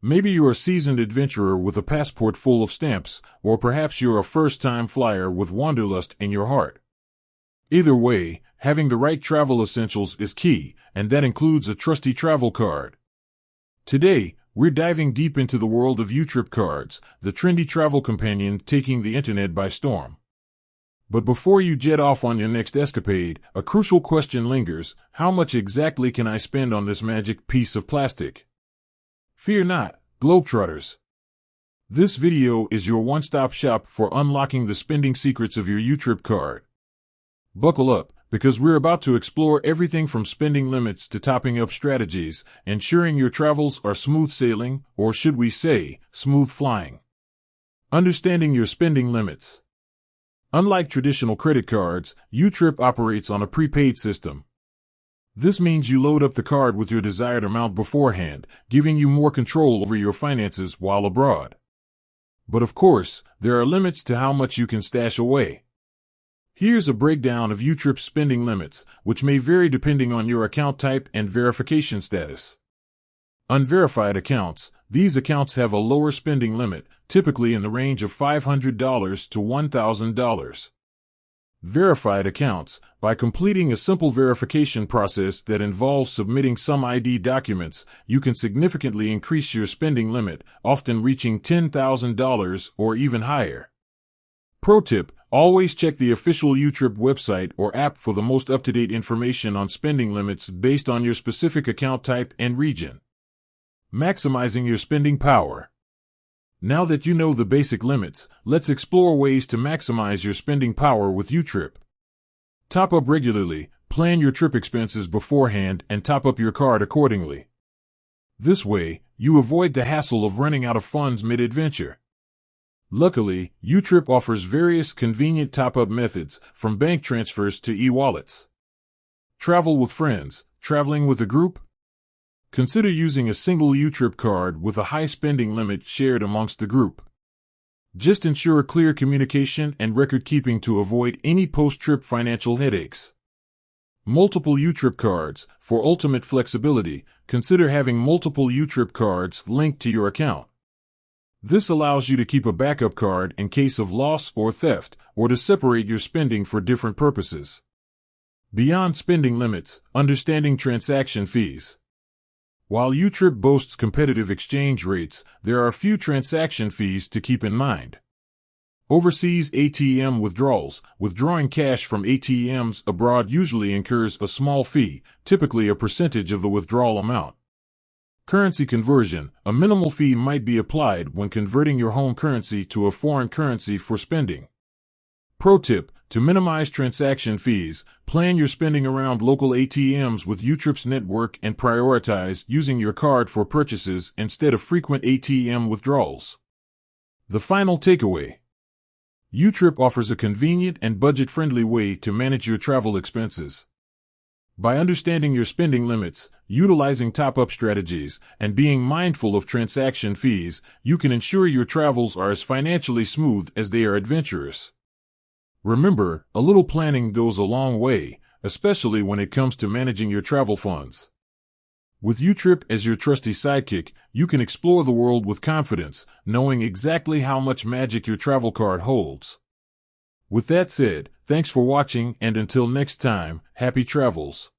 Maybe you're a seasoned adventurer with a passport full of stamps, or perhaps you're a first-time flyer with wanderlust in your heart. Either way, having the right travel essentials is key, and that includes a trusty travel card. Today, we're diving deep into the world of YouTrip cards, the trendy travel companion taking the internet by storm. But before you jet off on your next escapade, a crucial question lingers: how much exactly can I spend on this magic piece of plastic? Fear not, Globetrotters. This video is your one-stop shop for unlocking the spending secrets of your YouTrip card. Buckle up, because we're about to explore everything from spending limits to topping up strategies, ensuring your travels are smooth sailing, or should we say, smooth flying. Understanding your spending limits. Unlike traditional credit cards, YouTrip operates on a prepaid system. This means you load up the card with your desired amount beforehand, giving you more control over your finances while abroad. But of course, there are limits to how much you can stash away. Here's a breakdown of YouTrip's spending limits, which may vary depending on your account type and verification status. Unverified accounts. These accounts have a lower spending limit, typically in the range of $500 to $1,000. Verified accounts. By completing a simple verification process that involves submitting some ID documents, you can significantly increase your spending limit, often reaching $10,000 or even higher. Pro tip: always check the official YouTrip website or app for the most up-to-date information on spending limits based on your specific account type and region. Maximizing your spending power. Now that you know the basic limits, let's explore ways to maximize your spending power with YouTrip. Top up regularly. Plan your trip expenses beforehand and top up your card accordingly. This way, you avoid the hassle of running out of funds mid-adventure. Luckily, YouTrip offers various convenient top-up methods, from bank transfers to e-wallets. Travel with friends. Traveling with a group? Consider using a single YouTrip card with a high spending limit shared amongst the group. Just ensure clear communication and record-keeping to avoid any post-trip financial headaches. Multiple YouTrip cards. For ultimate flexibility, consider having multiple YouTrip cards linked to your account. This allows you to keep a backup card in case of loss or theft, or to separate your spending for different purposes. Beyond spending limits, understanding transaction fees. While YouTrip boasts competitive exchange rates, there are a few transaction fees to keep in mind. Overseas ATM withdrawals. Withdrawing cash from ATMs abroad usually incurs a small fee, typically a percentage of the withdrawal amount. Currency conversion. A minimal fee might be applied when converting your home currency to a foreign currency for spending. Pro tip: to minimize transaction fees, plan your spending around local ATMs with YouTrip's network and prioritize using your card for purchases instead of frequent ATM withdrawals. The final takeaway: YouTrip offers a convenient and budget-friendly way to manage your travel expenses. By understanding your spending limits, utilizing top-up strategies, and being mindful of transaction fees, you can ensure your travels are as financially smooth as they are adventurous. Remember, a little planning goes a long way, especially when it comes to managing your travel funds. With YouTrip as your trusty sidekick, you can explore the world with confidence, knowing exactly how much magic your travel card holds. With that said, thanks for watching, and until next time, happy travels.